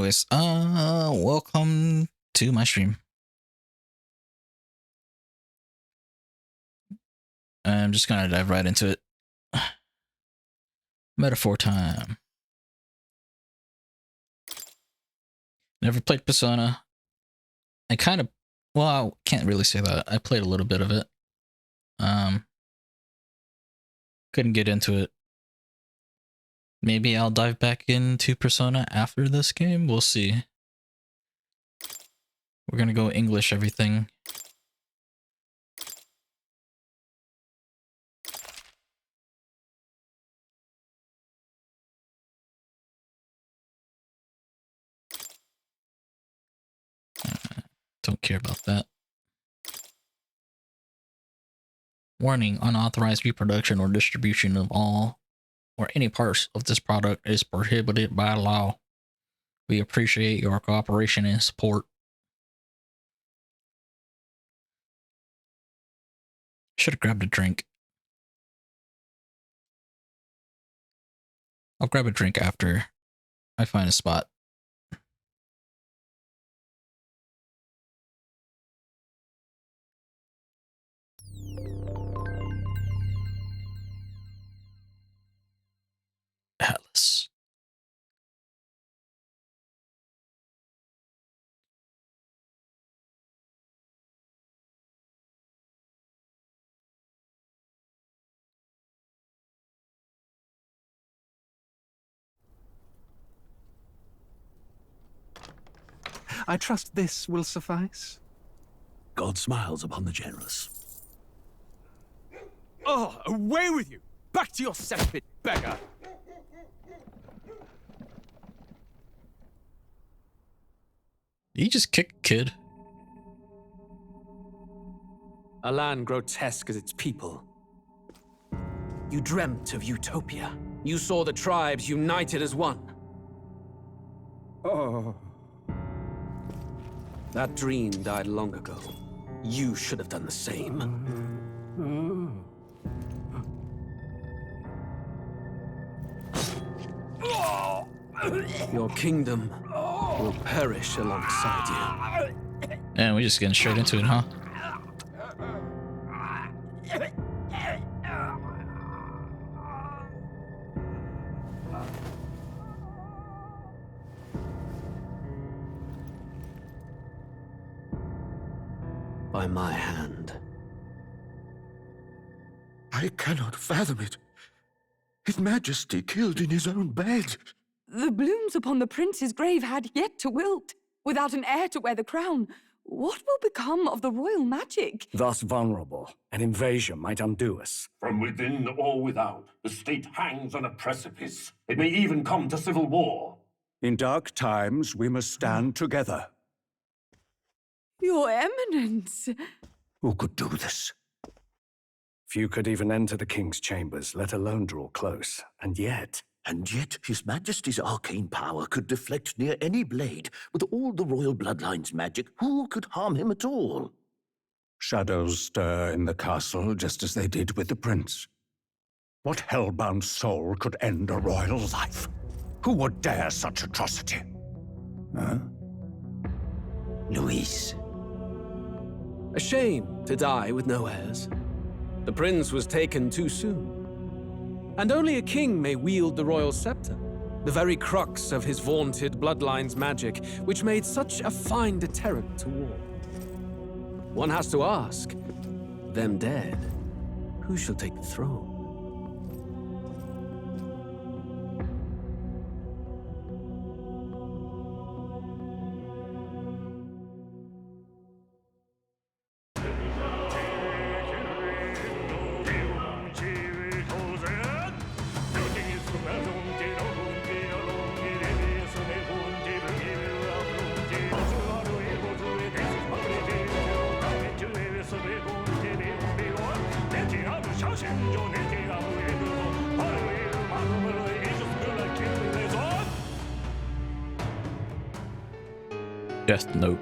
Anyways, welcome to my stream. I'm just gonna dive right into it. Metaphor time. Never played Persona. I kind of, well, I can't really say that. I played a little bit of it. Couldn't get into it. Maybe I'll dive back into Persona after this game. We'll see. We're gonna go English everything. Don't care about that. Warning, unauthorized reproduction or distribution of all or any parts of this product is prohibited by law. We appreciate your cooperation and support. Should have grabbed a drink. I'll grab a drink after I find a spot. Atlas. I trust this will suffice. God smiles upon the generous. Oh, away with you! Back to your cesspit, beggar! Did he just kick a kid? A land grotesque as its people. You dreamt of utopia. You saw the tribes united as one. Oh. That dream died long ago. You should have done the same. Your kingdom will perish alongside you. And we're just getting straight into it, huh? By my hand. I cannot fathom it. His Majesty killed in his own bed. The blooms upon the prince's grave had yet to wilt. Without an heir to wear the crown, what will become of the royal magic? Thus vulnerable, an invasion might undo us. From within or without, the state hangs on a precipice. It may even come to civil war. In dark times, we must stand together. Your Eminence! Who could do this? Few could even enter the king's chambers, let alone draw close. And yet, His Majesty's arcane power could deflect near any blade. With all the royal bloodline's magic, who could harm him at all? shadows stir in the castle just as they did with the prince. What hellbound soul could end a royal life? Who would dare such atrocity? Huh? Luis. A shame to die with no heirs. The prince was taken too soon. And only a king may wield the royal scepter, the very crux of his vaunted bloodline's magic, which made such a fine deterrent to war. One has to ask, them dead, who shall take the throne? Death Note.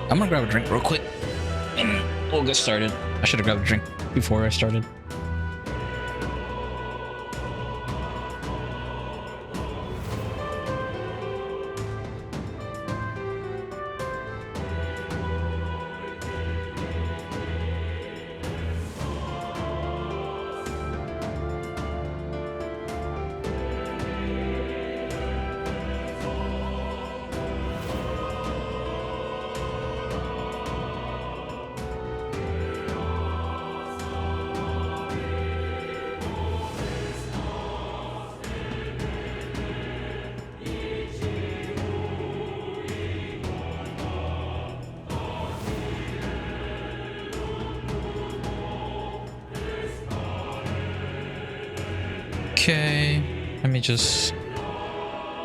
I'm gonna grab a drink real quick and we'll get started. I should have grabbed a drink before I started. Okay, let me just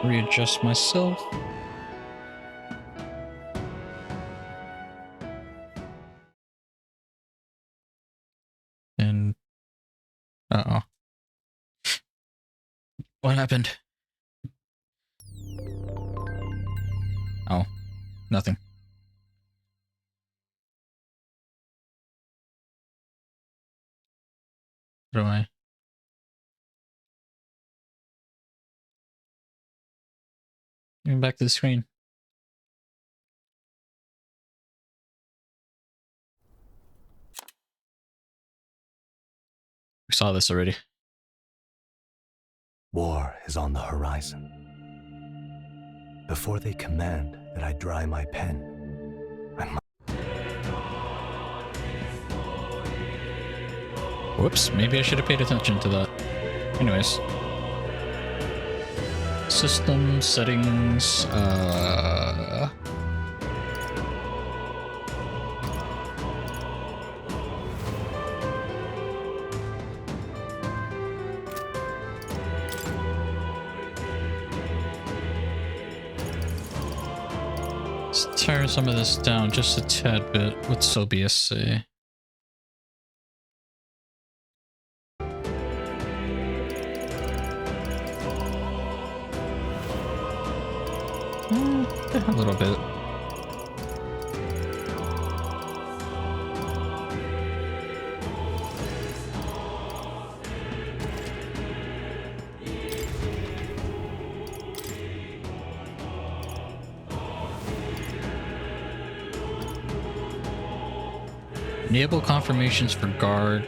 readjust myself. And uh-oh. What happened? Oh, nothing. What do I? Going back to the screen. We saw this already. War is on the horizon. Before they command that I dry my pen, I must... Whoops, maybe I should have paid attention to that. Anyways. System settings, let's tear some of this down just a tad bit with SoBSC. A little bit. Enable confirmations for guard.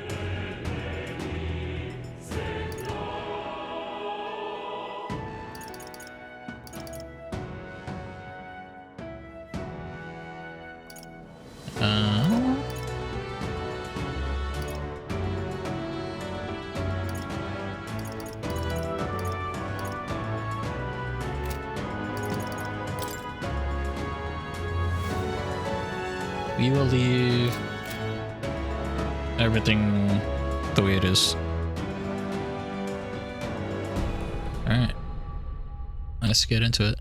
We will leave everything the way it is. Alright. Let's get into it.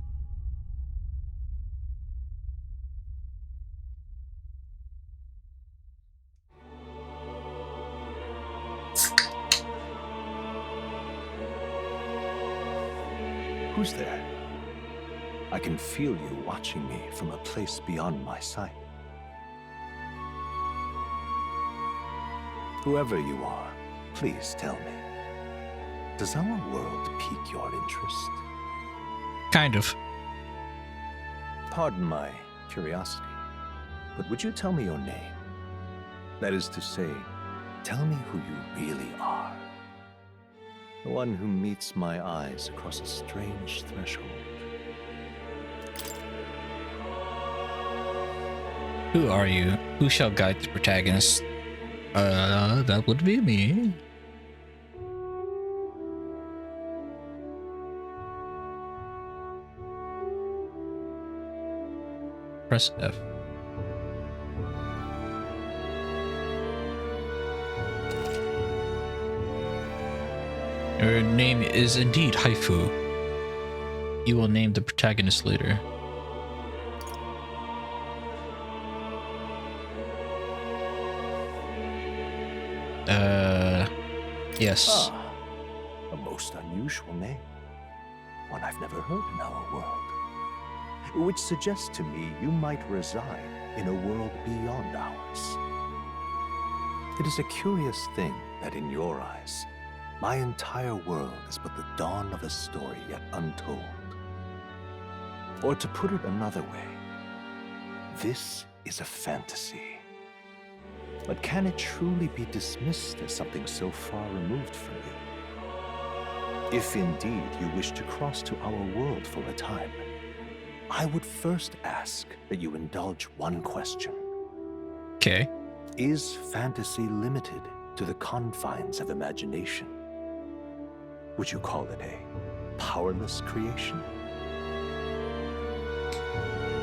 Who's there? I can feel you watching me from a place beyond my sight. Whoever you are, please tell me. Does our world pique your interest? Kind of. Pardon my curiosity, but would you tell me your name? That is to say, tell me who you really are. The one who meets my eyes across a strange threshold. Who are you? Who shall guide the protagonist? That would be me. Press F. Your name is indeed Haifu. You will name the protagonist later. Yes. Ah, a most unusual name. One I've never heard in our world. which suggests to me you might reside in a world beyond ours. It is a curious thing that in your eyes, my entire world is but the dawn of a story yet untold. Or to put it another way, this is a fantasy. But can it truly be dismissed as something so far removed from you? If indeed you wish to cross to our world for a time, I would first ask that you indulge one question. Okay. Is fantasy limited to the confines of imagination? Would you call it a powerless creation?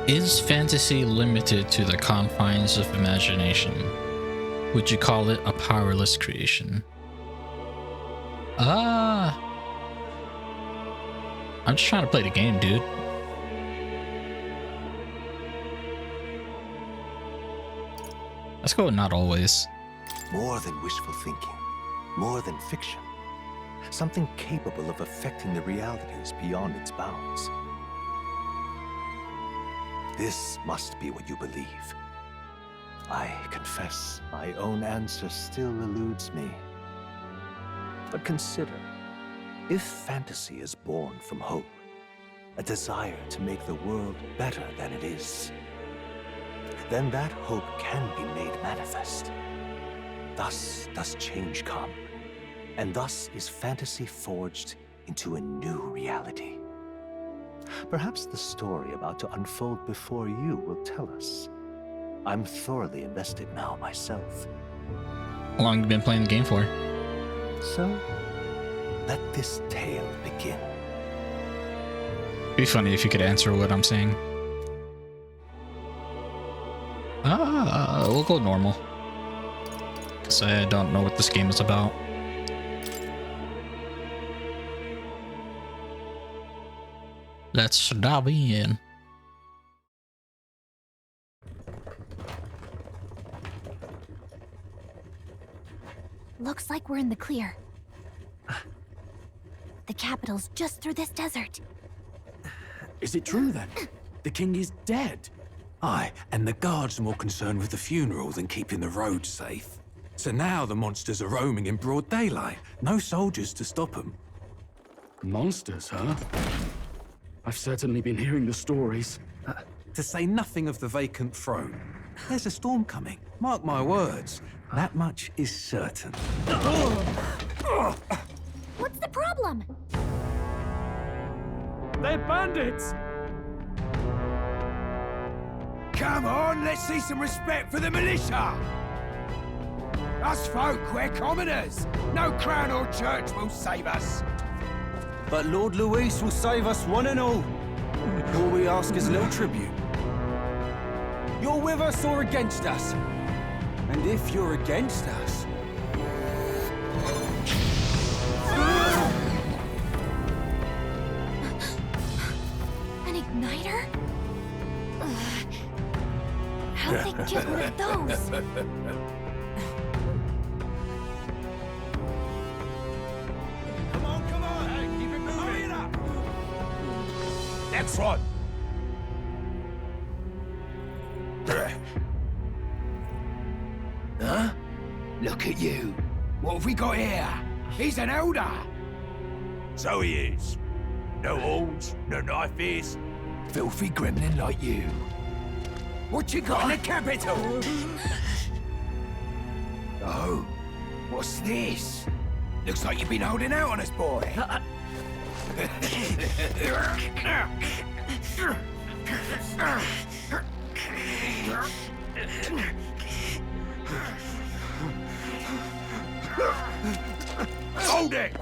Is fantasy limited to the confines of imagination? Would you call it a powerless creation? I'm just trying to play the game, dude. Let's go with not always. More than wishful thinking, more than fiction. Something capable of affecting the realities beyond its bounds. This must be what you believe. I confess, my own answer still eludes me. But consider, if fantasy is born from hope, a desire to make the world better than it is, then that hope can be made manifest. Thus does change come, and thus is fantasy forged into a new reality. Perhaps the story about to unfold before you will tell us. I'm thoroughly invested now myself. How long have you been playing the game for? So, let this tale begin. It'd be funny if you could answer what I'm saying. We'll go normal. Because I don't know what this game is about. Let's dive in. Looks like we're in the clear. The capital's just through this desert. Is it true then? The king is dead? Aye, and the guards are more concerned with the funeral than keeping the roads safe. So now the monsters are roaming in broad daylight. No soldiers to stop them. Monsters, huh? I've certainly been hearing the stories. To say nothing of the vacant throne. There's a storm coming. Mark my words. That much is certain. What's the problem? They're bandits! Come on, let's see some respect for the militia! Us folk, we're commoners. No crown or church will save us. But Lord Luis will save us one and all. All we ask is a little tribute. You're with us or against us? And if you're against us... An igniter? Ugh. How'd they get one of those? Come on, hey, keep it moving. Hurry it up. Next one. Huh? Look at you. What have we got here? He's an elder. So he is. No horns, no knife ears. Filthy gremlin like you. What you got in the capital? Oh, what's this? Looks like you've been holding out on us, boy. Hold it!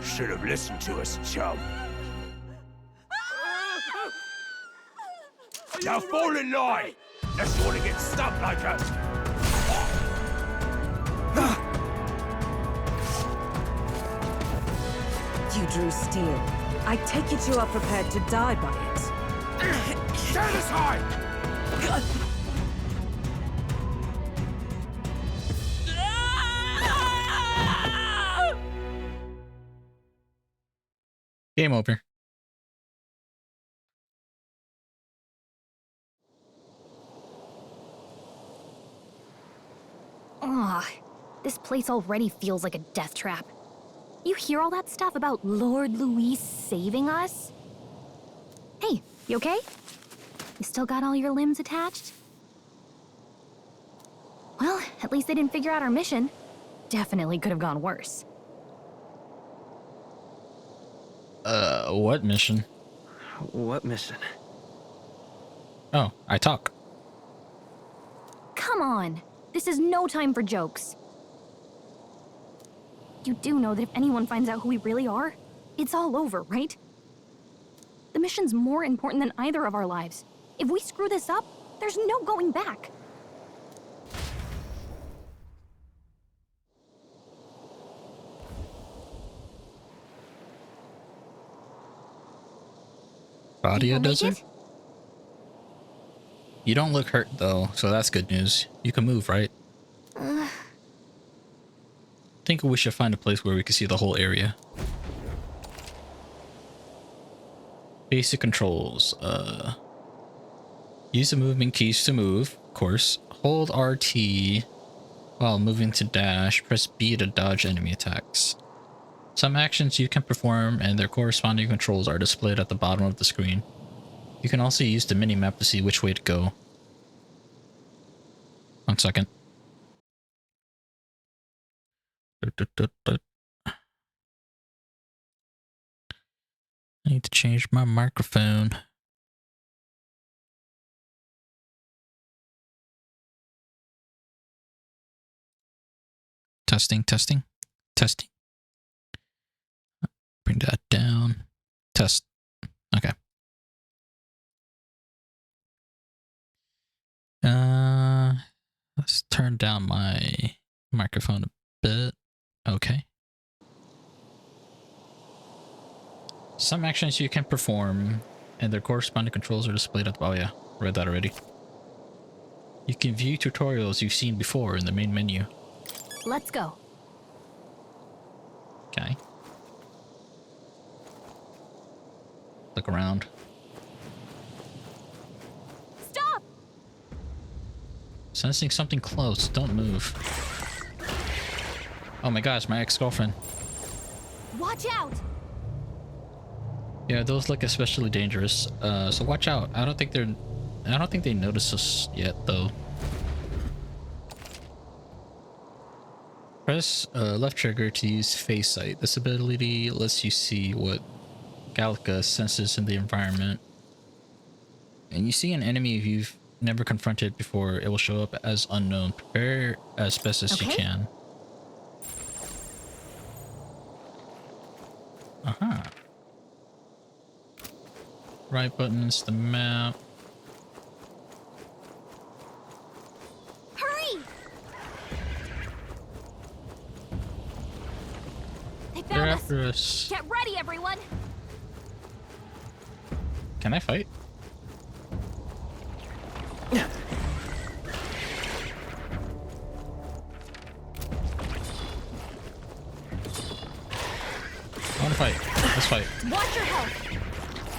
Should have listened to us, chum. Now fall in line! Unless you want to get stuck like us. You drew steel. I take it you are prepared to die by it. Stand aside! Game over. Ugh, this place already feels like a death trap. You hear all that stuff about Lord Louis saving us? Hey, you okay? You still got all your limbs attached? Well, at least they didn't figure out our mission. Definitely could have gone worse. What mission? What mission? Oh, I talk. Come on, this is no time for jokes. You do know that if anyone finds out who we really are, it's all over, right? The mission's more important than either of our lives. If we screw this up, there's no going back. Badia Make Desert? it? You don't look hurt though, so that's good news. You can move, right? Uh, Think we should find a place where we can see the whole area. Basic controls. Use the movement keys to move, of course. Hold RT while moving to dash. Press B to dodge enemy attacks. Some actions you can perform and their corresponding controls are displayed at the bottom of the screen. You can also use the mini-map to see which way to go. 1 second. I need to change my microphone. Testing, testing, testing. Bring that down. Test. Okay. Let's turn down my microphone a bit. Okay. Some actions you can perform and their corresponding controls are displayed at the... Oh yeah, read that already. You can view tutorials you've seen before in the main menu. let's go. Okay. Look around. Stop! Sensing something close, don't move. Oh my gosh, my ex-girlfriend. Watch out! Yeah, those look especially dangerous. So watch out. I don't think they notice us yet though. Press left trigger to use face sight. This ability lets you see what Gallica senses in the environment. And you see an enemy if you've never confronted before, it will show up as unknown. Prepare as best as you can. Aha. Right button is the map. Hurry! They They're found us. after us. Get ready, everyone! Can I fight? I wanna fight. Let's fight. Watch your health.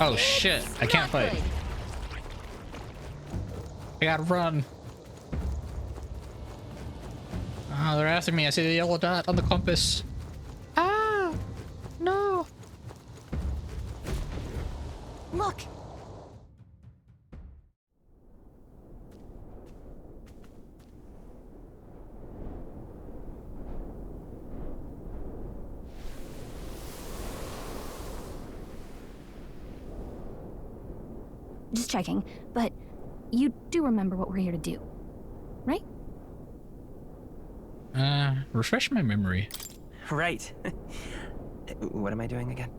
Oh shit, I can't fight. Good. I gotta run. Oh, they're after me. I see the yellow dot on the compass. Ah! No! Look! Just checking, but you do remember what we're here to do, right? Refresh my memory. Right. What am I doing again?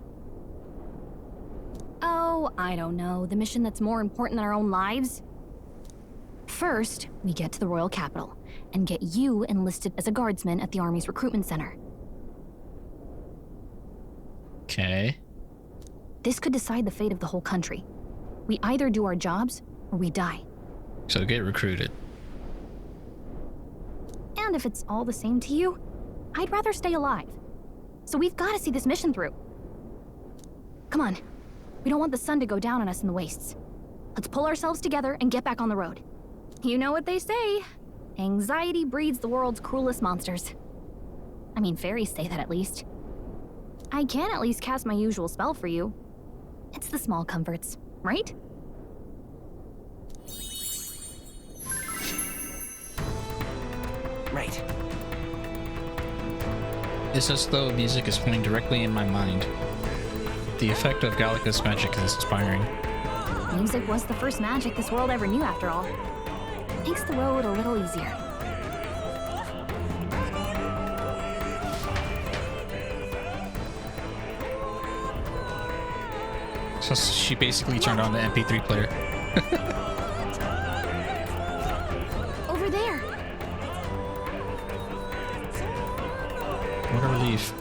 Oh, I don't know. The mission that's more important than our own lives? First, we get to the royal capital and get you enlisted as a guardsman at the army's recruitment center. Okay. This could decide the fate of the whole country. We either do our jobs or we die. So get recruited. And if it's all the same to you, I'd rather stay alive. So we've got to see this mission through. Come on. We don't want the sun to go down on us in the wastes. Let's pull ourselves together and get back on the road. You know what they say. Anxiety breeds the world's cruelest monsters. I mean, fairies say that at least. I can at least cast my usual spell for you. It's the small comforts, right? Right. It's as though music is playing directly in my mind. The effect of Gallica's magic is inspiring. Music was the first magic this world ever knew, after all. Makes the road a little easier. So she basically turned on the MP3 player. Over there. What a relief.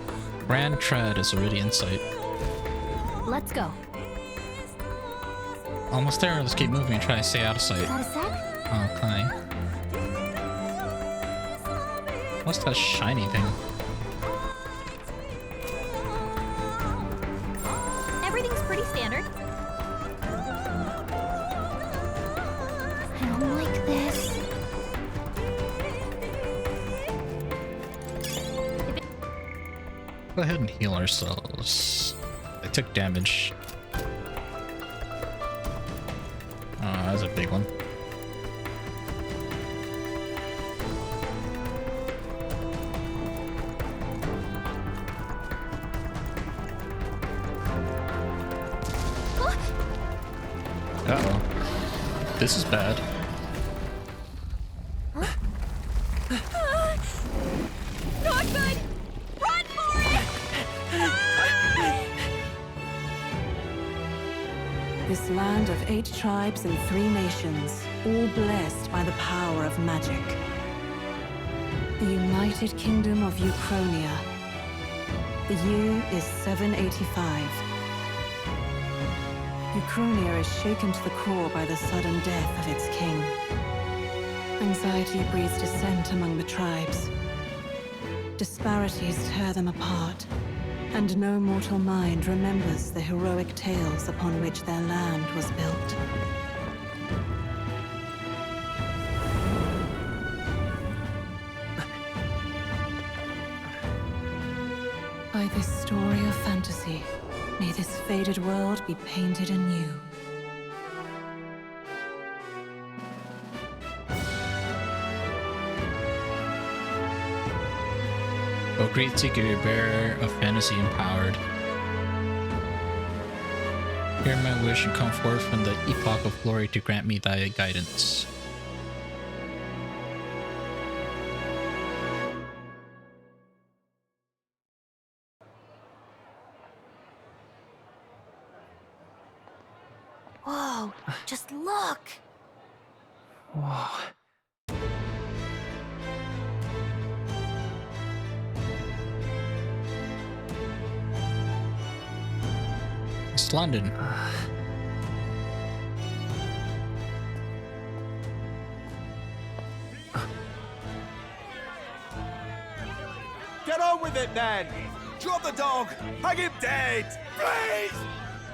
Grand Tread is already in sight. Let's go. Almost there. Let's keep moving and try to stay out of sight. Is that a sec? Okay. What's that shiny thing? Everything's pretty standard. I don't like this. Go ahead and heal ourselves. They took damage. Oh, that's a big one. Uh-oh. This is bad. Not good! Run for it! This land of 8 tribes and 3 nations, all blessed by the power of magic. The United Kingdom of Uchronia. The year is 785. Uchronia is shaken to the core by the sudden death of its king. Anxiety breeds dissent among the tribes. Disparities tear them apart, and no mortal mind remembers the heroic tales upon which their land was built. By this story of fantasy, may this faded world be painted anew. O great seeker, bearer of fantasy empowered. Hear my wish and come forth from the epoch of glory to grant me thy guidance. Whoa, just look! Whoa. It's London. Get on with it, then! Drop the dog! Hang him dead! Please!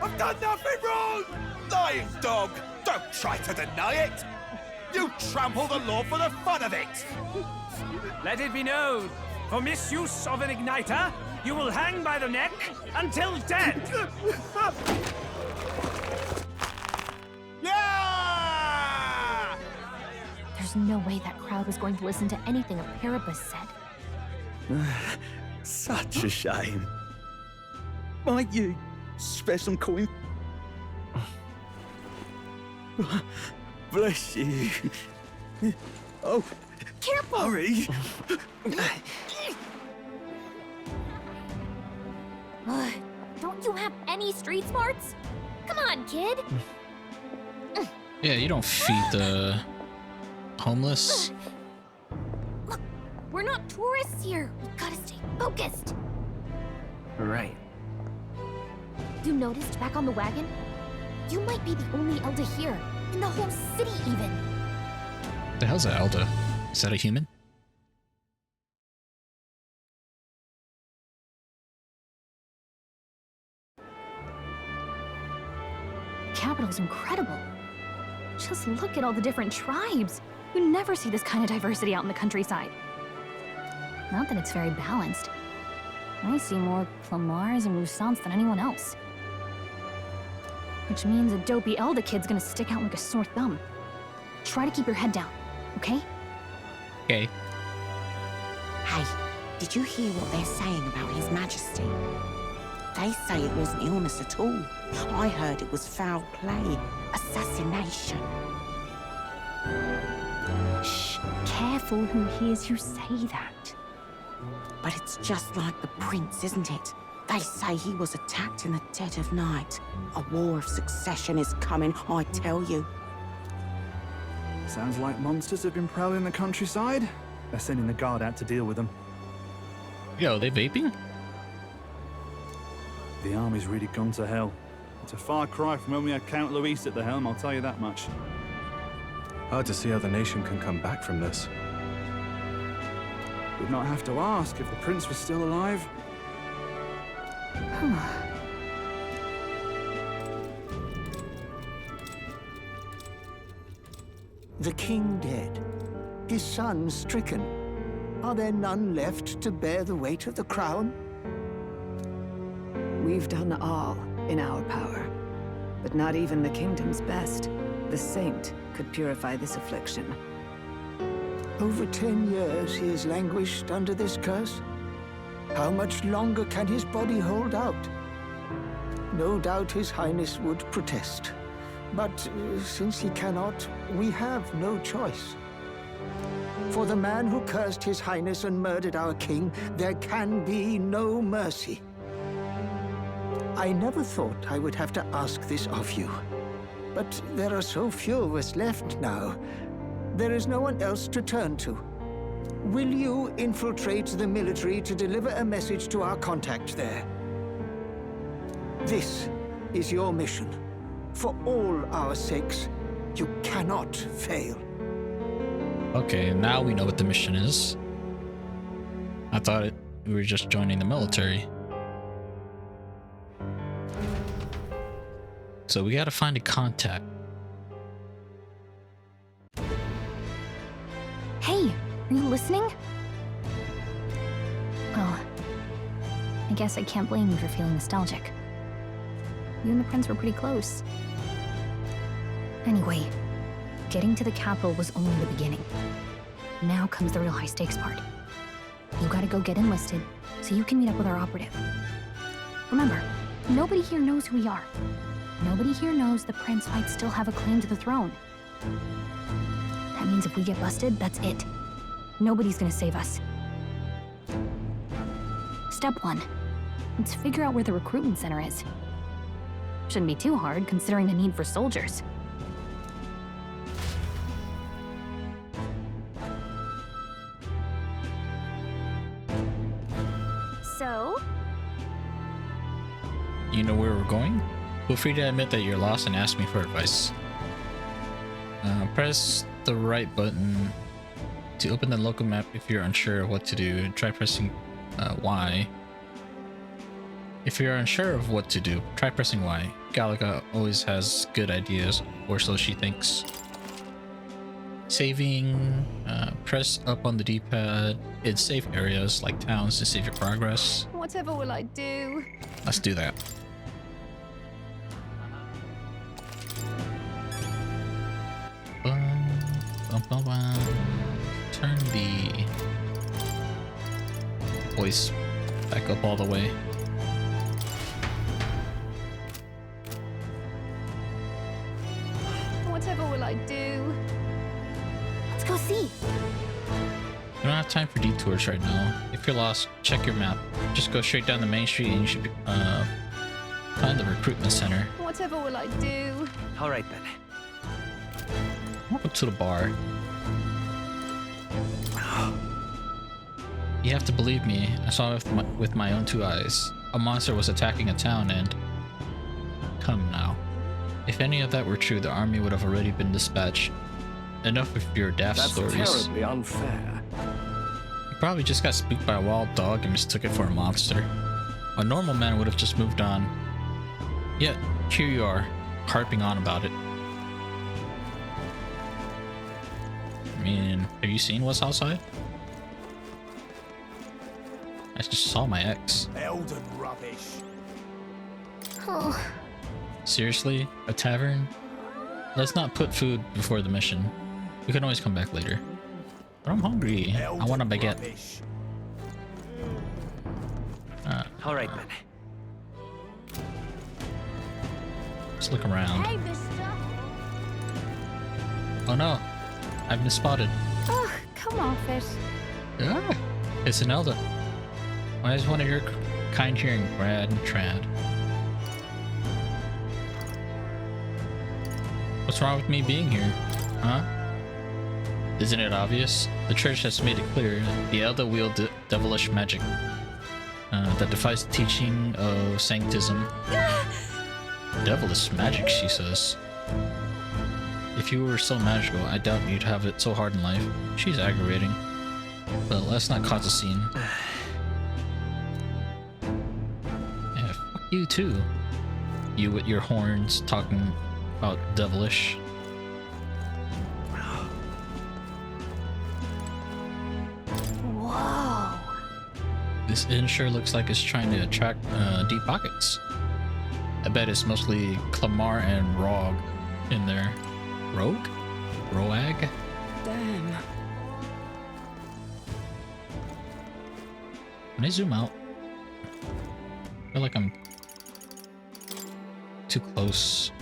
I've done nothing wrong! Lying dog! Don't try to deny it! You trample the law for the fun of it! Let it be known, for misuse of an igniter, you will hang by the neck until dead! Yeah! There's no way that crowd was going to listen to anything a Paribus said. Such a shame. Might you spare some coin? Bless you. Oh, careful! Hurry. Don't you have any street smarts? Come on, kid! Yeah, you don't feed the homeless. Look, we're not tourists here. We gotta stay focused. Right. You noticed back on the wagon? You might be the only Elder here, in the whole city even. The hell's an Elda? Is that a human? capital's incredible. Just look at all the different tribes. You never see this kind of diversity out in the countryside. Not that it's very balanced. I see more Clamars and Roussants than anyone else. Which means a dopey Elda kid's gonna stick out like a sore thumb. Try to keep your head down, okay? Okay. Hey, did you hear what they're saying about His Majesty? They say it wasn't illness at all. I heard it was foul play, assassination. Shh, careful who hears you say that. But it's just like the prince, isn't it? They say he was attacked in the dead of night. A war of succession is coming, I tell you. Sounds like monsters have been prowling the countryside. They're sending the guard out to deal with them. Yo, they vaping? The army's really gone to hell. It's a far cry from when we had Count Luis at the helm, I'll tell you that much. Hard to see how the nation can come back from this. We'd not have to ask if the prince was still alive. The king dead, his son stricken. Are there none left to bear the weight of the crown? We've done all in our power, but not even the kingdom's best. The saint could purify this affliction. Over 10 years he has languished under this curse. How much longer can his body hold out? No doubt His Highness would protest. But since he cannot, we have no choice. For the man who cursed His Highness and murdered our king, there can be no mercy. I never thought I would have to ask this of you. But there are so few of us left now. There is no one else to turn to. Will you infiltrate the military to deliver a message to our contact there? This is your mission. For all our sakes, you cannot fail. Okay, now we know what the mission is. I thought we were just joining the military. So we gotta find a contact. Hey, are you listening? Oh, I guess I can't blame you for feeling nostalgic. You and the prince were pretty close. Anyway, getting to the capital was only the beginning. Now comes the real high-stakes part. You gotta go get enlisted so you can meet up with our operative. Remember, nobody here knows who we are. Nobody here knows the prince might still have a claim to the throne. That means if we get busted, that's it. Nobody's gonna save us. Step 1. Let's figure out where the recruitment center is. Shouldn't be too hard, considering the need for soldiers. So? You know where we're going? Feel free to admit that you're lost and ask me for advice. Press the right button to open the local map if you're unsure of what to do. Try pressing Y. If you're unsure of what to do, try pressing Y. Galaga always has good ideas, or so she thinks. Saving, press up on the D-pad in safe areas like towns to save your progress. Whatever will I do? Let's do that. Turn the voice back up all the way. Whatever will I do? Let's go see. We don't have time for detours right now. If you're lost, check your map. Just go straight down the main street and you should find the recruitment center. Whatever will I do? All right then. Welcome to the bar. You have to believe me. I saw it with my own 2 eyes. A monster was attacking a town and... Come now. If any of that were true, the army would have already been dispatched. Enough of your daft stories. That's terribly unfair. You probably just got spooked by a wild dog and mistook it for a monster. A normal man would have just moved on. Yet, here you are, harping on about it. I mean, have you seen what's outside? I just saw my ex. Elden rubbish. Oh. Seriously? A tavern? Let's not put food before the mission. We can always come back later. But I'm hungry. I want a baguette. All right, then. Let's look around. Hey, mister. Oh no, I've been spotted. Oh, come off it. Ah, it's an Elda. Why is one of your kind here in Grad and Trad? What's wrong with me being here? Huh? Isn't it obvious? The church has made it clear the Elda wield devilish magic that defies the teaching of sanctism. Devilish magic, she says. If you were so magical, I doubt you'd have it so hard in life. She's aggravating. But let's not cause a scene. Yeah, fuck you too. You with your horns talking about devilish. Whoa. This inn sure looks like it's trying to attract deep pockets. I bet it's mostly Clamar and Rog in there. Rogue? Roag? Damn. When I zoom out, I feel like I'm too close.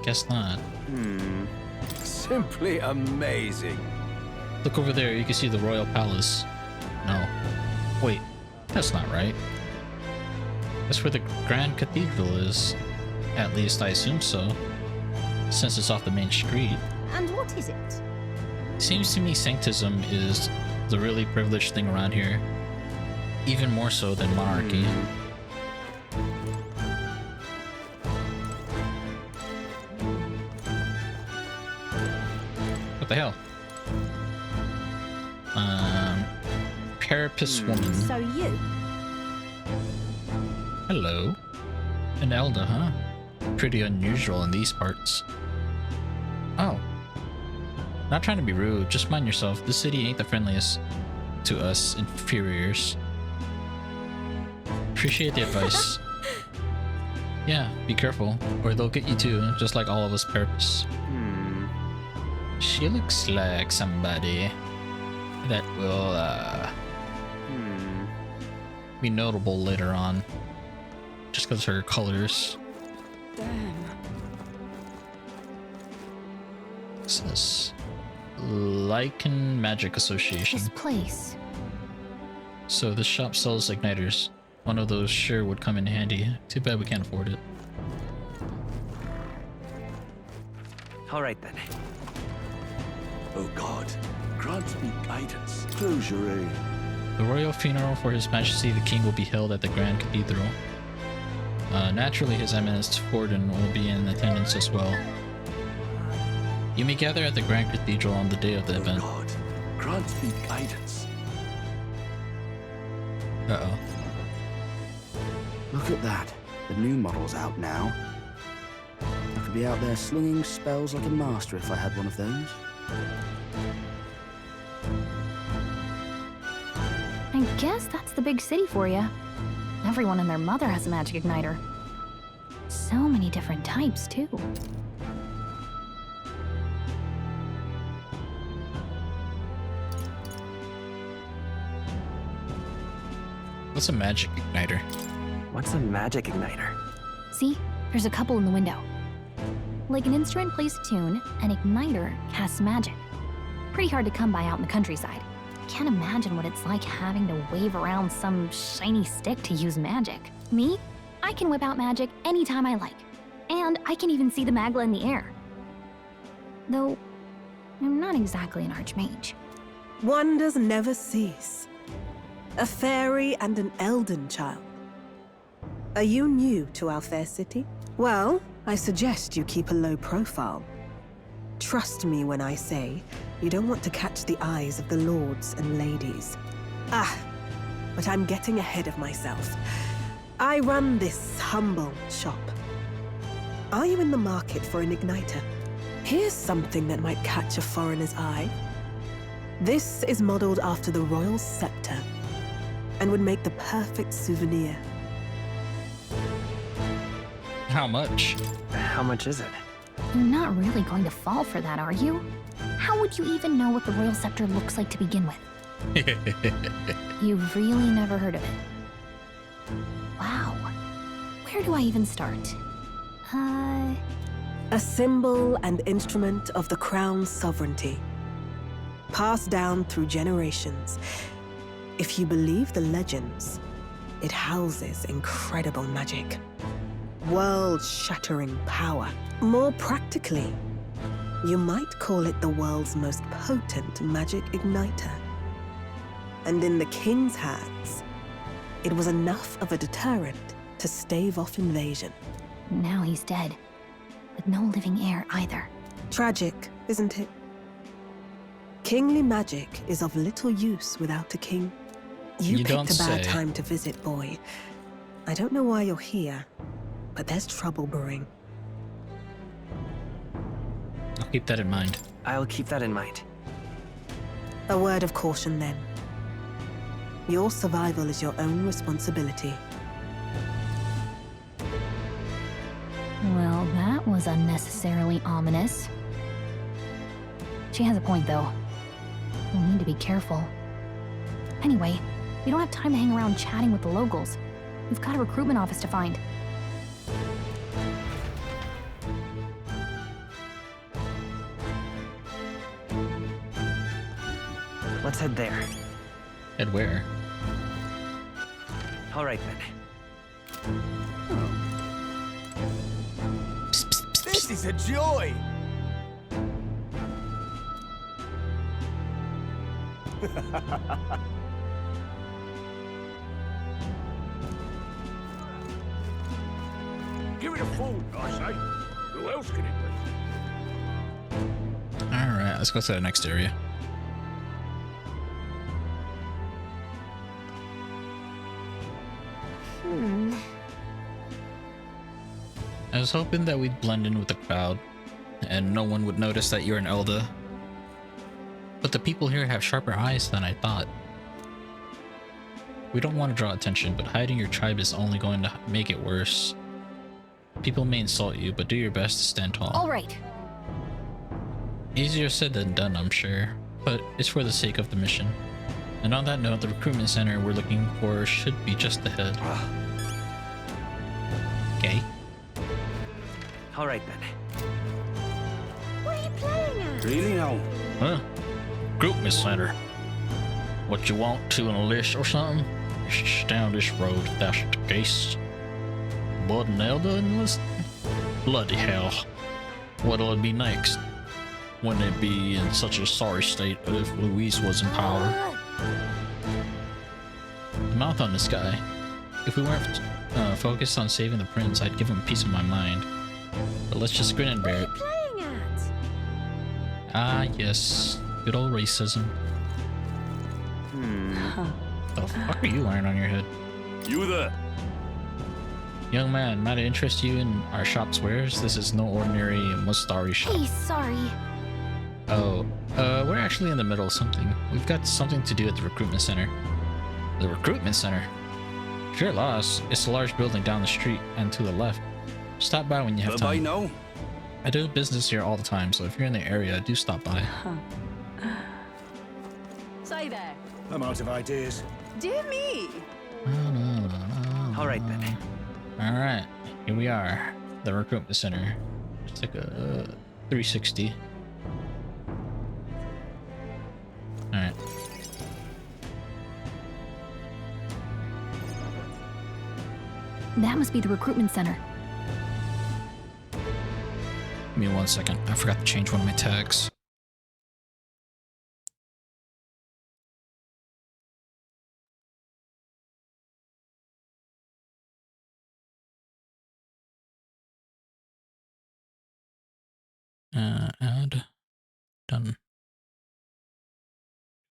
Guess not. Simply amazing. Look over there, you can see the Royal Palace. No. Wait, that's not right. That's where the Grand Cathedral is. At least I assume so, since it's off the main street. And what is it? Seems to me sanctism is the really privileged thing around here. Even more so than monarchy. What the hell? Carapace woman. So you? Hello. An Elda, huh? Pretty unusual in these parts. Oh. Not trying to be rude, just mind yourself. This city ain't the friendliest to us inferiors. Appreciate the advice. Yeah, be careful, or they'll get you too, just like all of us Carapace. She looks like somebody that will be notable later on, just because her colors. Damn. What's this? Lycan Magic Association. This place. So this shop sells igniters. One of those sure would come in handy. Too bad we can't afford it. All right then. Oh God, grant me guidance. Close your eyes. The royal funeral for His Majesty the King will be held at the Grand Cathedral. Naturally, His Eminence Forden will be in attendance as well. You may gather at the Grand Cathedral on the day of the event. God, grant me guidance. Uh-oh. Look at that. The new model's out now. I could be out there slinging spells like a master if I had one of those. I guess that's the big city for you. Everyone and their mother has a magic igniter. So many different types, too. What's a magic igniter? What's a magic igniter? See? There's a couple in the window. Like an instrument plays a tune, an igniter casts magic. Pretty hard to come by out in the countryside. Can't imagine what it's like having to wave around some shiny stick to use magic. Me? I can whip out magic anytime I like. And I can even see the magla in the air. Though, I'm not exactly an archmage. Wonders never cease. A fairy and an elden child. Are you new to our fair city? Well, I suggest you keep a low profile. Trust me when I say you don't want to catch the eyes of the lords and ladies. But I'm getting ahead of myself. I run this humble shop. Are you in the market for an igniter? Here's something that might catch a foreigner's eye. This is modeled after the royal scepter and would make the perfect souvenir. How much? How much is it? You're not really going to fall for that, are you? How would you even know what the royal scepter looks like to begin with? You've really never heard of it. Wow. Where do I even start? A symbol and instrument of the crown's sovereignty. Passed down through generations. If you believe the legends, it houses incredible magic. World-shattering power. More practically, you might call it the world's most potent magic igniter. And in the king's hands, it was enough of a deterrent to stave off invasion. Now he's dead, with no living heir either. Tragic, isn't it? Kingly magic is of little use without a king. You picked a bad time to visit, boy. I don't know why you're here, but there's trouble brewing. I'll keep that in mind. I'll keep that in mind. A word of caution, then. Your survival is your own responsibility. Well, that was unnecessarily ominous. She has a point, though. We'll need to be careful. Anyway, we don't have time to hang around chatting with the locals. We've got a recruitment office to find. Let's head there. Head where? All right, then. This is a joy! Give it a fool, I say. Who else can it be? Alright, let's go to the next area. I was hoping that we'd blend in with the crowd and no one would notice that you're an Elder. But the people here have sharper eyes than I thought. We don't want to draw attention, but hiding your tribe is only going to make it worse. People may insult you, but do your best to stand tall. All right. Easier said than done, I'm sure, but it's for the sake of the mission. And on that note, the recruitment center we're looking for should be just ahead. Okay. All right, then. What are you playing at? Really now? Huh? Recruitment center. What you want to enlist or something? It's down this road if that's the case. But an elder enlist? Bloody hell. What'll it be next? Wouldn't it be in such a sorry state if Luis was in power? The mouth on this guy. If we weren't focused on saving the prince, I'd give him a piece of my mind. But let's just grin and bear it. What are you playing at? Ah, yes. Good old racism. The fuck are you wearing on your head? You there? Young man, might it interest you in our shop's wares? This is no ordinary Mustari shop. Hey, sorry. Oh, we're actually in the middle of something. We've got something to do at the recruitment center. The recruitment center? If you're lost, it's a large building down the street and to the left. Stop by when you have time. No. I do business here all the time, so if you're in the area, do stop by. Say there. I'm out of ideas. Dear me. All right, then. Alright, here we are. The recruitment center. It's like a 360. Alright. That must be the recruitment center. Give me 1 second. I forgot to change one of my tags. Add Done.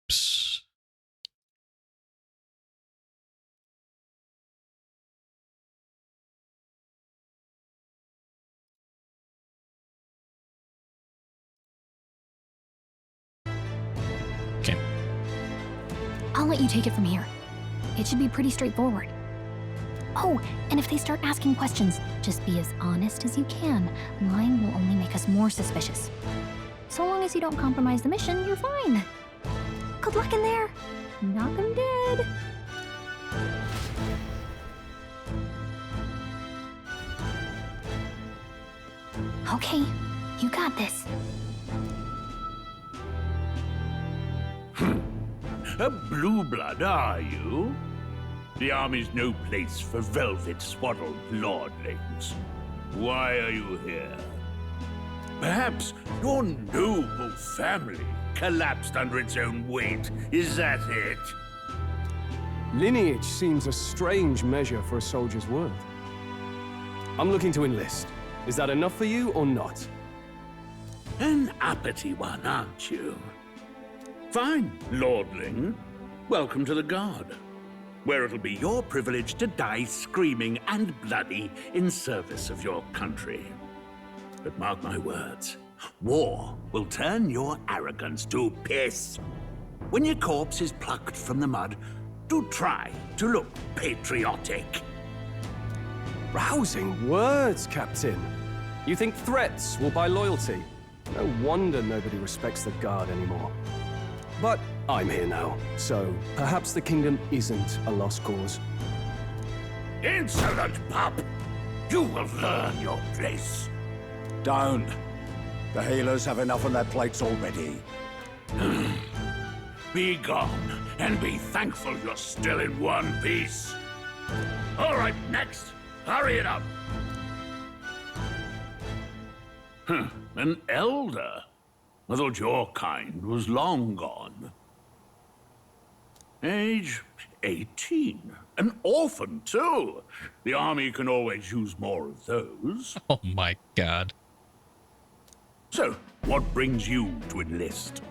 Oops. Okay. I'll let you take it from here. It should be pretty straightforward. Oh, and if they start asking questions, just be as honest as you can. Lying will only make us more suspicious. So long as you don't compromise the mission, you're fine. Good luck in there. Knock 'em dead. Okay, you got this. A blue blood, are you? The army's no place for velvet-swaddled lordlings. Why are you here? Perhaps your noble family collapsed under its own weight. Is that it? Lineage seems a strange measure for a soldier's worth. I'm looking to enlist. Is that enough for you or not? An uppity one, aren't you? Fine, lordling. Welcome to the Guard, where it'll be your privilege to die screaming and bloody in service of your country. But mark my words, war will turn your arrogance to piss. When your corpse is plucked from the mud, do try to look patriotic. Rousing words, Captain. You think threats will buy loyalty? No wonder nobody respects the Guard anymore. But I'm here now, so perhaps the kingdom isn't a lost cause. Insolent pup! You will learn your place. Don't. The healers have enough on their plates already. Be gone, and be thankful you're still in one piece. All right, next. Hurry it up. An elder? I thought your kind was long gone. Age 18. An orphan, too. The army can always use more of those. Oh my god. So, what brings you to enlist?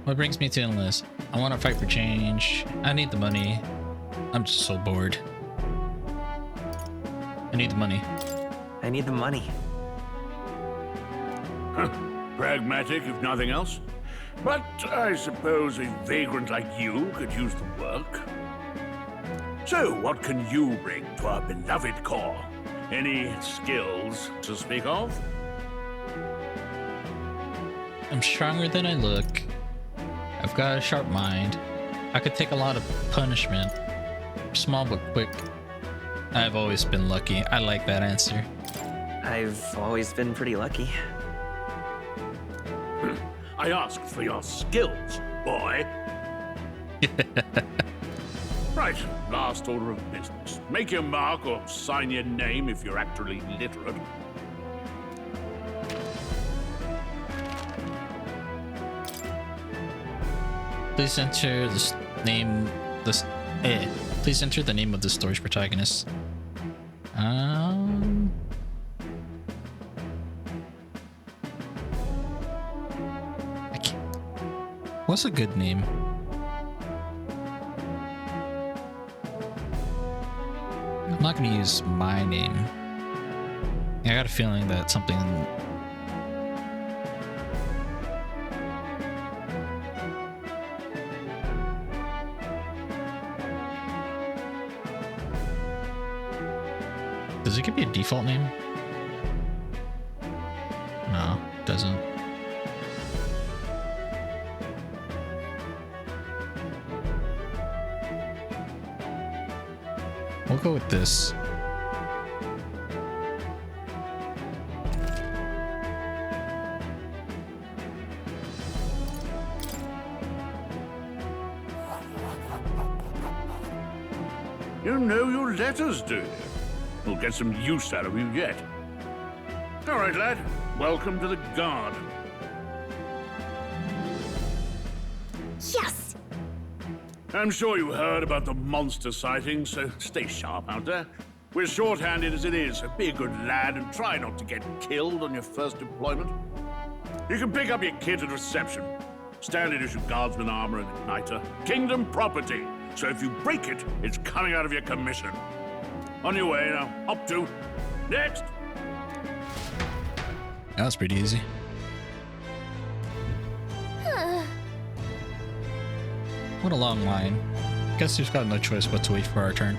What brings me to enlist? I want to fight for change. I need the money. I'm just so bored. I need the money. I need the money. Huh. Pragmatic, if nothing else. But I suppose a vagrant like you could use the work. So, what can you bring to our beloved corps? Any skills to speak of? I'm stronger than I look. I've got a sharp mind. I could take a lot of punishment. Small but quick. I've always been lucky. I like that answer. I've always been pretty lucky. I asked for your skills, boy. Right, last order of business. Make your mark or sign your name if you're actually literate. Please enter the name. Please enter the name of the story's protagonist. I can't. What's a good name? I'm not gonna use my name. I got a feeling that something. Does it give me a default name? No, it doesn't. We'll go with this. You know your letters, do you? We'll get some use out of you yet. All right, lad. Welcome to the Guard. Yes! I'm sure you heard about the monster sightings, so stay sharp out there. We're short-handed as it is, so be a good lad and try not to get killed on your first deployment. You can pick up your kit at reception. Standard issue guardsman armor and igniter. Kingdom property. So if you break it, it's coming out of your commission. On your way now. Up to. Next. That was pretty easy. What a long line. Guess we've got no choice but to wait for our turn.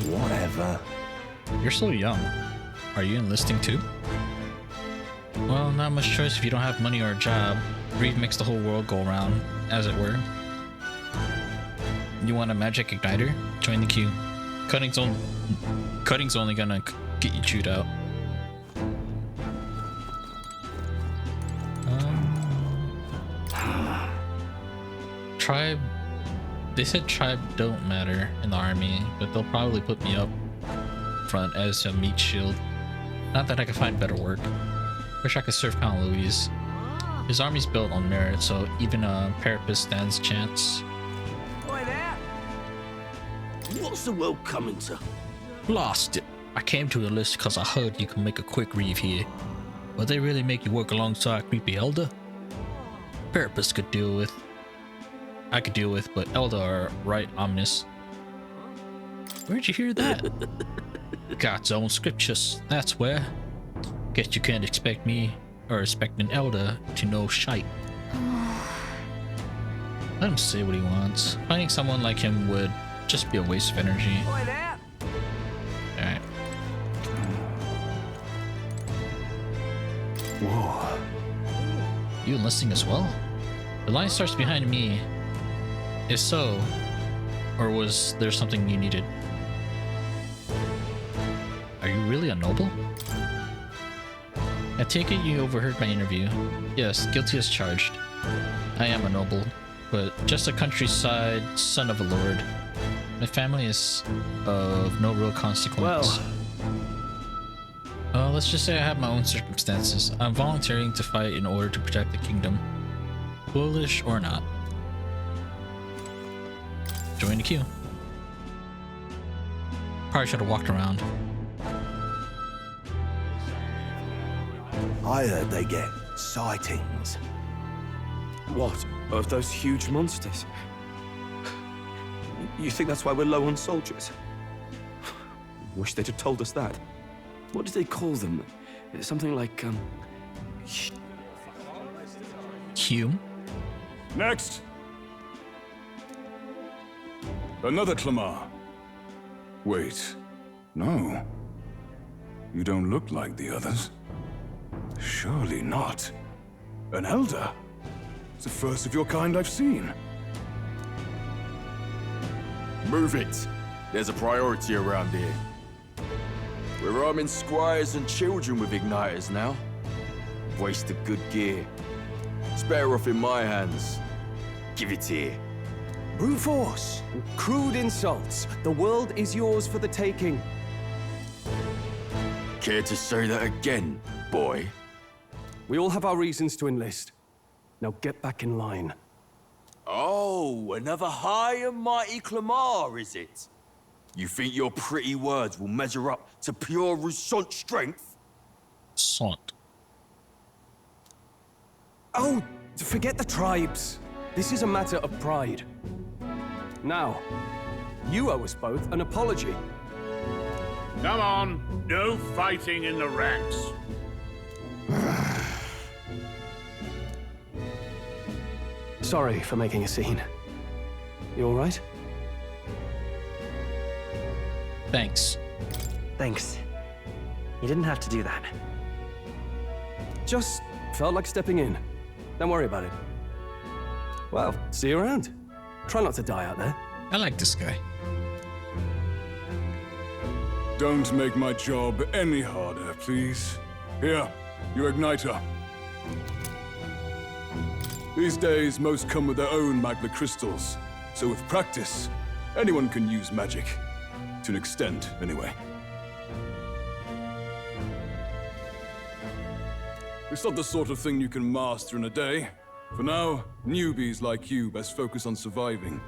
Whatever. You're so young. Are you enlisting too? Well, not much choice if you don't have money or a job. Reeve makes the whole world go around, as it were. You want a magic igniter? Join the queue. Cutting's only gonna get you chewed out. Tribe. They said tribe don't matter in the army, but they'll probably put me up front as a meat shield. Not that I can find better work. Wish I could serve Count Louise. His army's built on merit, so even a parapet stands a chance. Boy there! What's the world coming to? Blast it! I came to enlist because I heard you can make a quick reeve here. But they really make you work alongside a creepy elder? Parapets could deal with. I could deal with, but elder are right ominous. Where'd you hear that? God's own scriptures, that's where. Guess you can't expect me, or expect an elder, to know shite. Let him say what he wants. Finding someone like him would just be a waste of energy. Alright. Whoa. You enlisting as well? The line starts behind me. If so, or was there something you needed? Are you really a noble? I take it you overheard my interview. Yes, guilty as charged. I am a noble, but just a countryside son of a lord. My family is of no real consequence. Well, let's just say I have my own circumstances. I'm volunteering to fight in order to protect the kingdom. Foolish or not. Join the queue. Probably should have walked around. I heard they get sightings. What? Of those huge monsters? You think that's why we're low on soldiers? Wish they'd have told us that. What did they call them? Something like, Hume? Next! Another Clamar. Wait, no. You don't look like the others. Surely not. An elder? It's the first of your kind I've seen. Move it. There's a priority around here. We're arming squires and children with igniters now. Waste of good gear. It's better off in my hands. Give it here. brute force, crude insults. The world is yours for the taking. Care to say that again, boy? We all have our reasons to enlist. Now get back in line. Oh, another high and mighty Clamar, is it? You think your pretty words will measure up to pure Rousseau strength? Sant. Oh, forget the tribes. This is a matter of pride. Now, you owe us both an apology. Come on, no fighting in the ranks. Sorry for making a scene. You all right? Thanks. Thanks. You didn't have to do that. Just felt like stepping in. Don't worry about it. Well, see you around. Try not to die out there. I like this guy. Don't make my job any harder, please. Here, your igniter. These days, most come with their own magma crystals. So with practice, anyone can use magic. To an extent, anyway. It's not the sort of thing you can master in a day. For now, newbies like you best focus on surviving.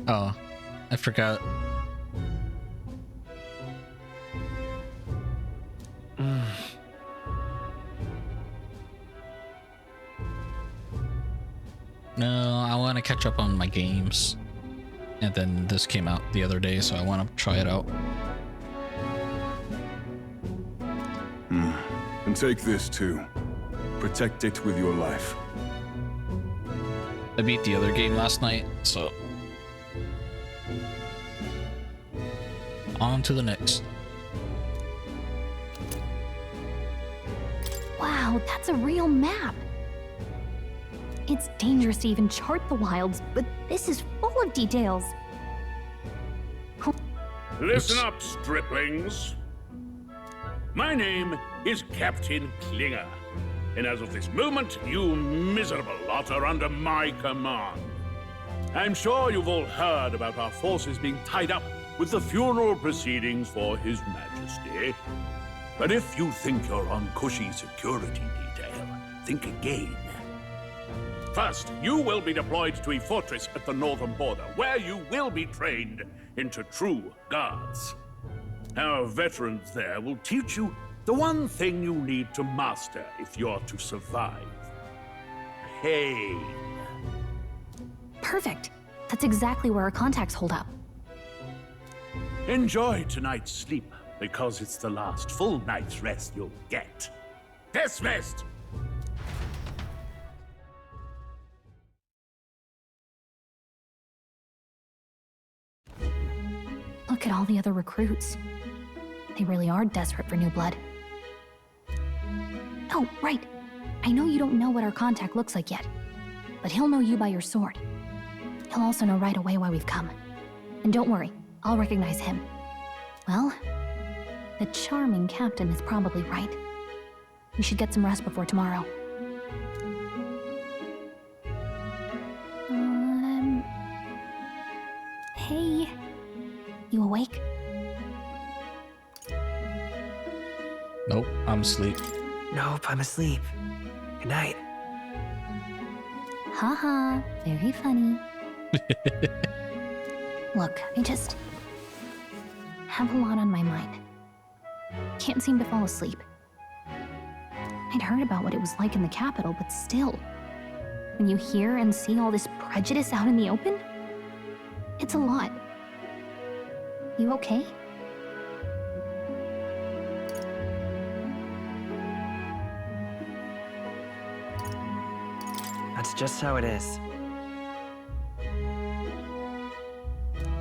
Oh, I forgot. No, I want to catch up on my games. And then this came out the other day, so I want to try it out. And take this too. Protect it with your life. I beat the other game last night, so on to the next. Wow, that's a real map. It's dangerous to even chart the wilds, but this is full of details. Listen up, striplings. My name is Captain Klinger, and as of this moment, you miserable lot are under my command. I'm sure you've all heard about our forces being tied up with the funeral proceedings for His Majesty. But if you think you're on cushy security detail, think again. First, you will be deployed to a fortress at the northern border, where you will be trained into true guards. Our veterans there will teach you the one thing you need to master if you're to survive. Pain. Perfect. That's exactly where our contacts hold up. Enjoy tonight's sleep, because it's the last full night's rest you'll get. Dismissed! Look at all the other recruits. They really are desperate for new blood. Oh, right. I know you don't know what our contact looks like yet, but he'll know you by your sword. He'll also know right away why we've come. And don't worry, I'll recognize him. Well, the charming captain is probably right. We should get some rest before tomorrow. Hey. You awake? Nope, I'm asleep. Nope, I'm asleep. Good night. Haha, very funny. Look, I just have a lot on my mind. Can't seem to fall asleep. I'd heard about what it was like in the capital, but still, when you hear and see all this prejudice out in the open, it's a lot. You okay? That's just how it is.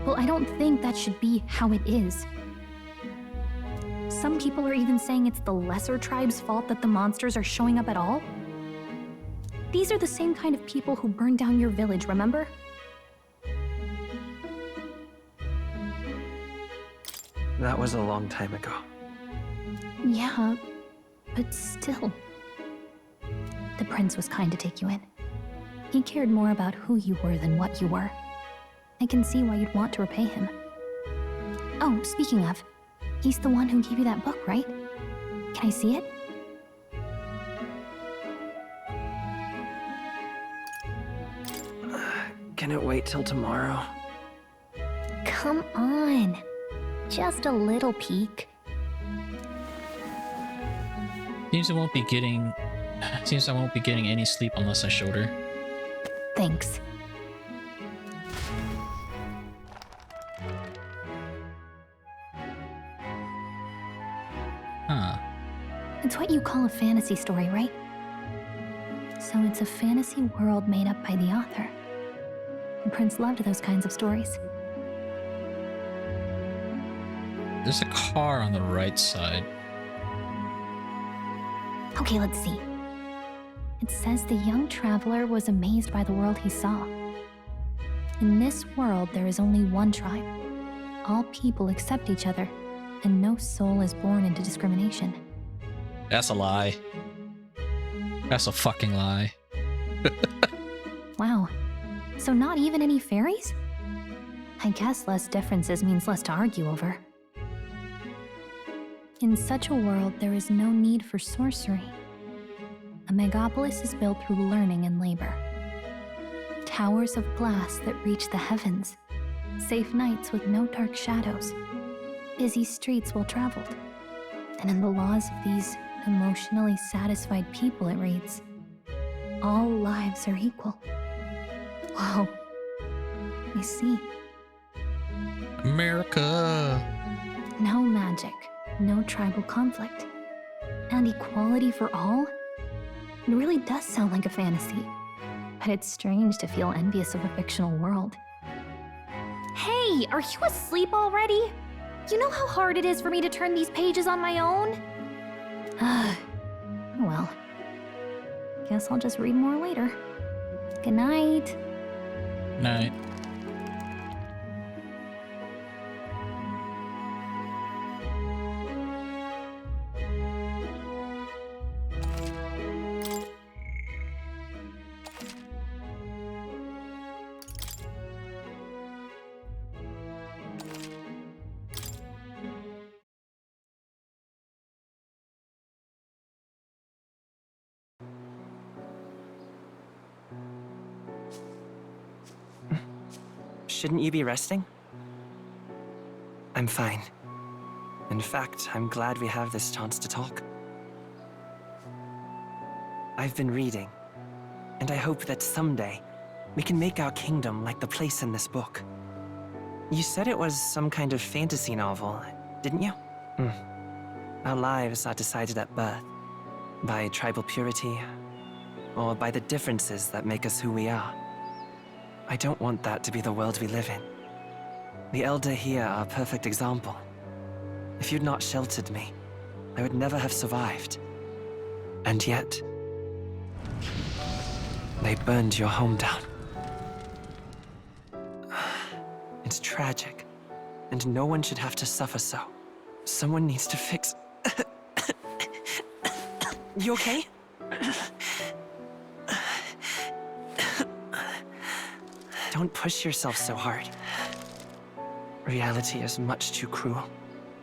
Well, I don't think that should be how it is. Some people are even saying it's the lesser tribe's fault that the monsters are showing up at all. These are the same kind of people who burned down your village, remember? That was a long time ago. Yeah, but still. The prince was kind to take you in. He cared more about who you were than what you were. I can see why you'd want to repay him. Oh, speaking of, he's the one who gave you that book, right? Can I see it? Can it wait till tomorrow? Come on. Just a little peek. Seems I won't be getting any sleep unless I showed her. Thanks. Huh. It's what you call a fantasy story, right? So it's a fantasy world made up by the author. The prince loved those kinds of stories. There's a car on the right side. Okay, let's see. It says the young traveler was amazed by the world he saw. In this world, there is only one tribe. All people accept each other, and no soul is born into discrimination. That's a lie. That's a fucking lie. Wow. So not even any fairies? I guess less differences means less to argue over. In such a world, there is no need for sorcery. A megapolis is built through learning and labor. Towers of glass that reach the heavens, safe nights with no dark shadows, busy streets well traveled. And in the laws of these emotionally satisfied people, it reads, all lives are equal. Whoa. I see. America! No magic, no tribal conflict, and equality for all? It really does sound like a fantasy, but it's strange to feel envious of a fictional world. Hey, are you asleep already? You know how hard it is for me to turn these pages on my own? Well, guess I'll just read more later. Good night. Night. Shouldn't you be resting? I'm fine. In fact, I'm glad we have this chance to talk. I've been reading, and I hope that someday we can make our kingdom like the place in this book. You said it was some kind of fantasy novel, didn't you? Our lives are decided at birth, by tribal purity, or by the differences that make us who we are. I don't want that to be the world we live in. The Elder here are a perfect example. If you'd not sheltered me, I would never have survived. And yet, they burned your home down. It's tragic, and no one should have to suffer so. Someone needs to fix... You okay? Don't push yourself so hard. Reality is much too cruel.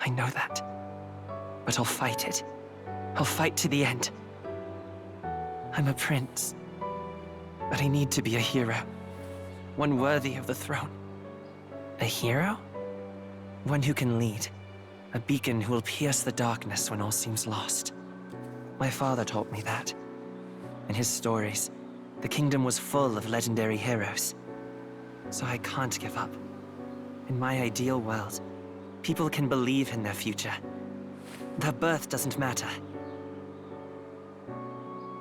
I know that. But I'll fight it. I'll fight to the end. I'm a prince. But I need to be a hero. One worthy of the throne. A hero? One who can lead. A beacon who will pierce the darkness when all seems lost. My father taught me that. In his stories, the kingdom was full of legendary heroes. So I can't give up. In my ideal world, people can believe in their future. Their birth doesn't matter.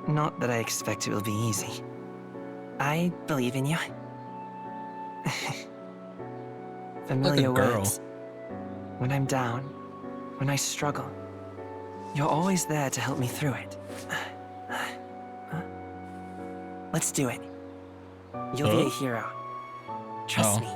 Not that I expect it will be easy. I believe in you. Familiar Like a girl. words. When I'm down, when I struggle, you're always there to help me through it. Let's do it. You'll be a hero. Trust me.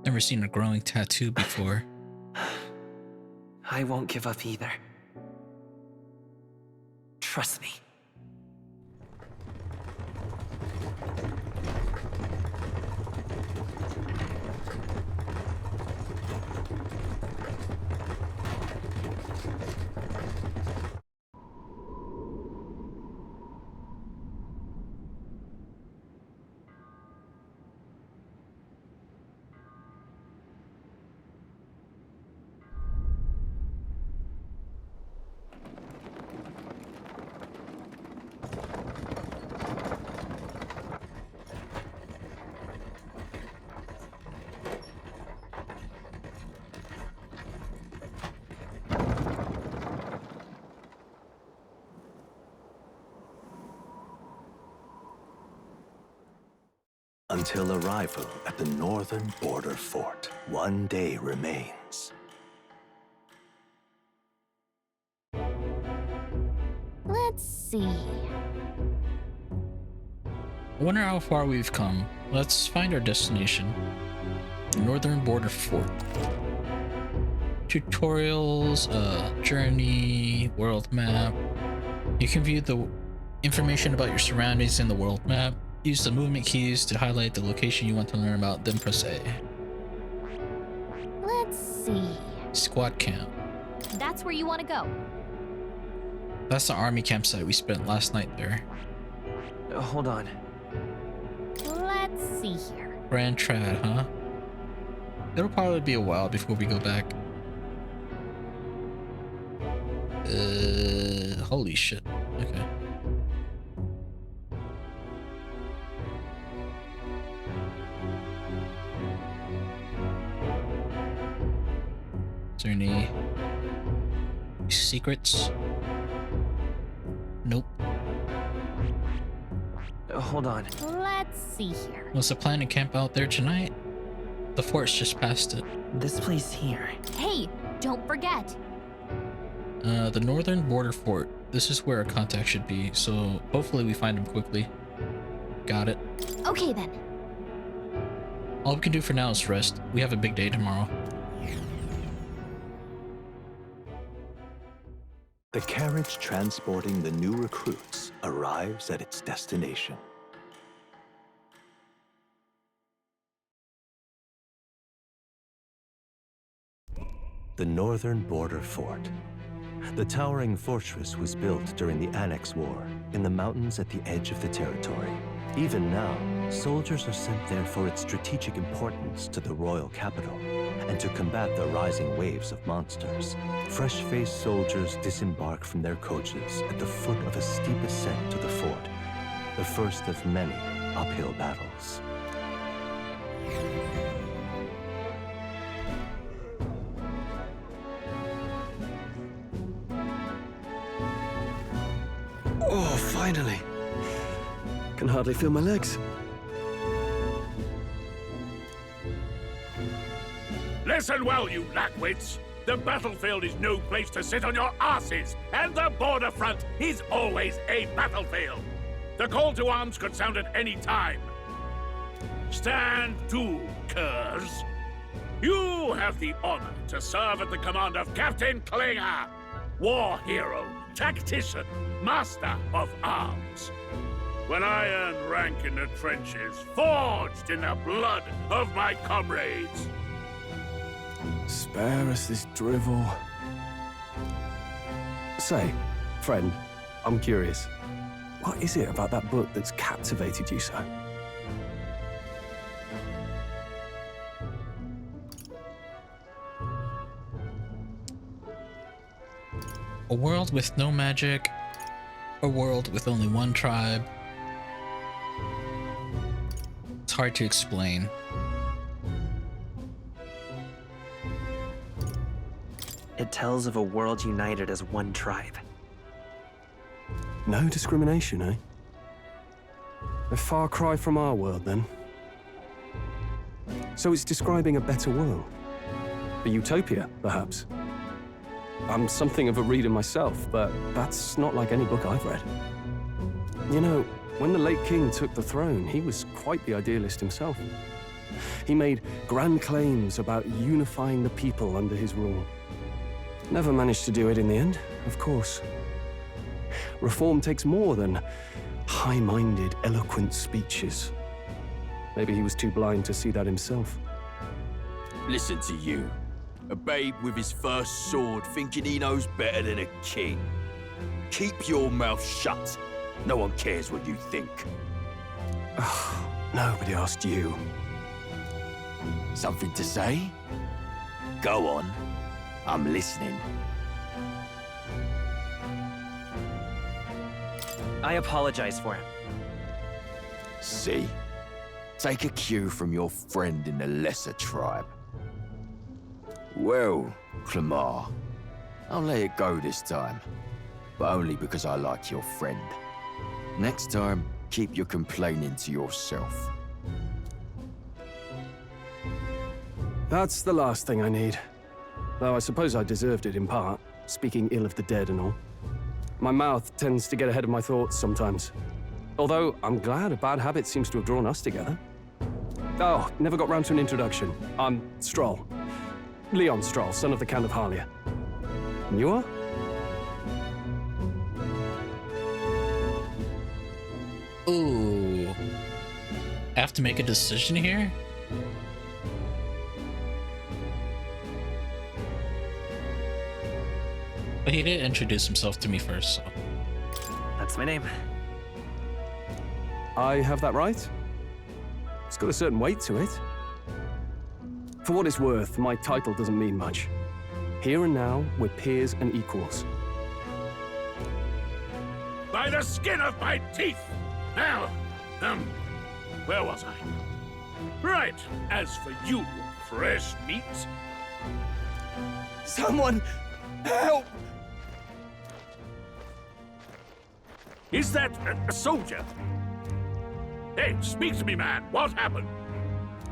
Never seen a growing tattoo before. I won't give up either. Trust me. Until arrival at the northern border fort, one day remains. Let's see. I wonder how far we've come. Let's find our destination. Northern Border Fort. Tutorials, journey, world map. You can view the information about your surroundings in the world map. Use the movement keys to highlight the location you want to learn about, then press A. Let's see. Squad camp. That's where you want to go. That's the army campsite we spent last night there. Hold on. Let's see here. Grand Trad, huh? It'll probably be a while before we go back. Holy shit. Okay. Is there any secrets? Nope. Hold on. Let's see here. What's the plan to camp out there tonight? The fort's just past it. This place here. Hey, don't forget. The Northern Border Fort. This is where our contact should be, so hopefully we find him quickly. Got it. Okay then. All we can do for now is rest. We have a big day tomorrow. The carriage transporting the new recruits arrives at its destination. The Northern Border Fort. The towering fortress was built during the Annex War in the mountains at the edge of the territory. Even now, soldiers are sent there for its strategic importance to the royal capital and to combat the rising waves of monsters. Fresh-faced soldiers disembark from their coaches at the foot of a steep ascent to the fort, the first of many uphill battles. Oh, finally. Can hardly feel my legs. Listen well, you lackwits. The battlefield is no place to sit on your asses, and the border front is always a battlefield. The call to arms could sound at any time. Stand to, curs. You have the honor to serve at the command of Captain Klinger, war hero, tactician, master of arms. When I earned rank in the trenches, forged in the blood of my comrades. Spare us this drivel. Say, friend, I'm curious. What is it about that book that's captivated you so? A world with no magic. A world with only one tribe. It's hard to explain. It tells of a world united as one tribe. No discrimination, eh? A far cry from our world, then. So it's describing a better world. A utopia, perhaps. I'm something of a reader myself, but that's not like any book I've read. You know, when the late king took the throne, he was quite the idealist himself. He made grand claims about unifying the people under his rule. Never managed to do it in the end, of course. Reform takes more than high-minded, eloquent speeches. Maybe he was too blind to see that himself. Listen to you. A babe with his first sword thinking he knows better than a king. Keep your mouth shut. No one cares what you think. Nobody asked you. Something to say? Go on. I'm listening. I apologize for him. See? Take a cue from your friend in the lesser tribe. Well, Clemar, I'll let it go this time, but only because I like your friend. Next time, keep your complaining to yourself. That's the last thing I need. Though I suppose I deserved it in part, speaking ill of the dead and all. My mouth tends to get ahead of my thoughts sometimes. Although, I'm glad a bad habit seems to have drawn us together. Oh, never got round to an introduction. I'm Stroll. Leon Stroll, son of the Count of Harlia. And you are? Ooh. I have to make a decision here? But he did introduce himself to me first, so. That's my name. I have that right? It's got a certain weight to it. For what it's worth, my title doesn't mean much. Here and now, we're peers and equals. By the skin of my teeth! Now, where was I? Right, as for you, fresh meat. Someone help! Is that a soldier? Hey, speak to me, man. What happened?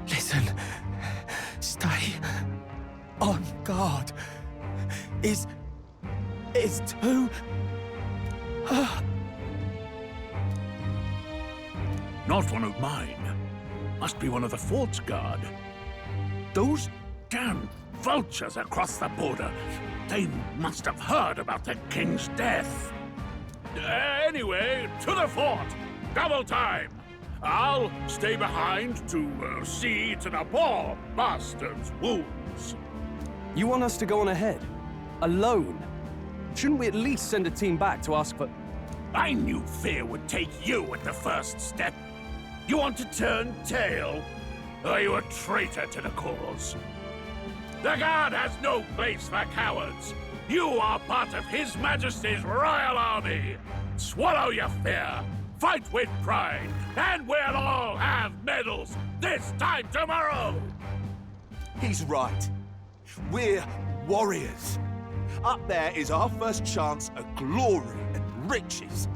Listen. Stay on guard. It's too... Not one of mine. Must be one of the fort's guard. Those damn vultures across the border. They must have heard about the king's death. Anyway, to the fort. Double time. I'll stay behind to see to the poor bastard's wounds. You want us to go on ahead? Alone? Shouldn't we at least send a team back to ask for... I knew fear would take you at the first step. You want to turn tail? Are you a traitor to the cause? The Guard has no place for cowards. You are part of His Majesty's Royal Army. Swallow your fear. Fight with pride, and we'll all have medals this time tomorrow! He's right. We're warriors. Up there is our first chance at glory and riches.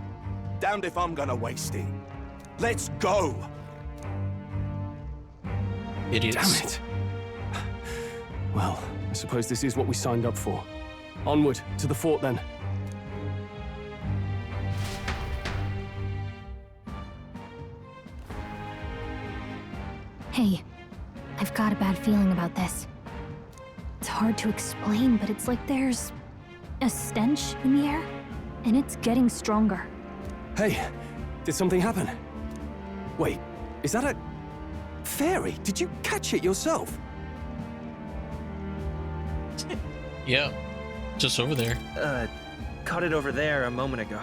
Damned if I'm gonna waste it. Let's go! Idiots. Damn it. Well, I suppose this is what we signed up for. Onward, to the fort then. Hey, I've got a bad feeling about this. It's hard to explain, but it's like there's a stench in the air, and it's getting stronger. Hey, did something happen? Wait, is that a... fairy? Did you catch it yourself? Yeah, just over there. Caught it over there a moment ago.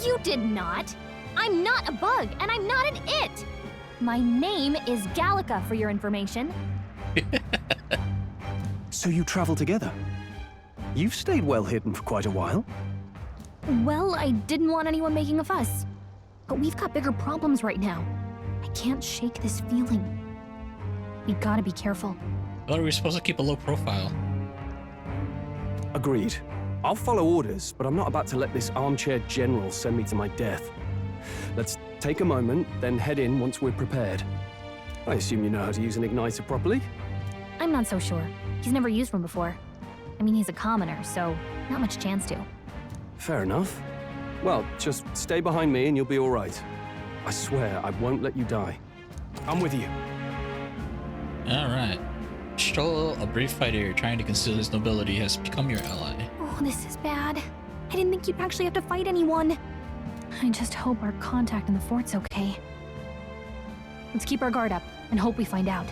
You did not! I'm not a bug, and I'm not an it! My name is Gallica, for your information. So you travel together? You've stayed well hidden for quite a while. Well, I didn't want anyone making a fuss. But we've got bigger problems right now. I can't shake this feeling. We gotta be careful. I thought we were supposed to keep a low profile. Agreed. I'll follow orders, but I'm not about to let this armchair general send me to my death. Let's take a moment, then head in once we're prepared. I assume you know how to use an igniter properly? I'm not so sure. He's never used one before. I mean, he's a commoner, so not much chance to. Fair enough. Well, just stay behind me and you'll be all right. I swear I won't let you die. I'm with you. All right. Stroll, a brave fighter trying to conceal his nobility, has become your ally. Oh, this is bad. I didn't think you'd actually have to fight anyone. I just hope our contact in the fort's okay. Let's keep our guard up and hope we find out.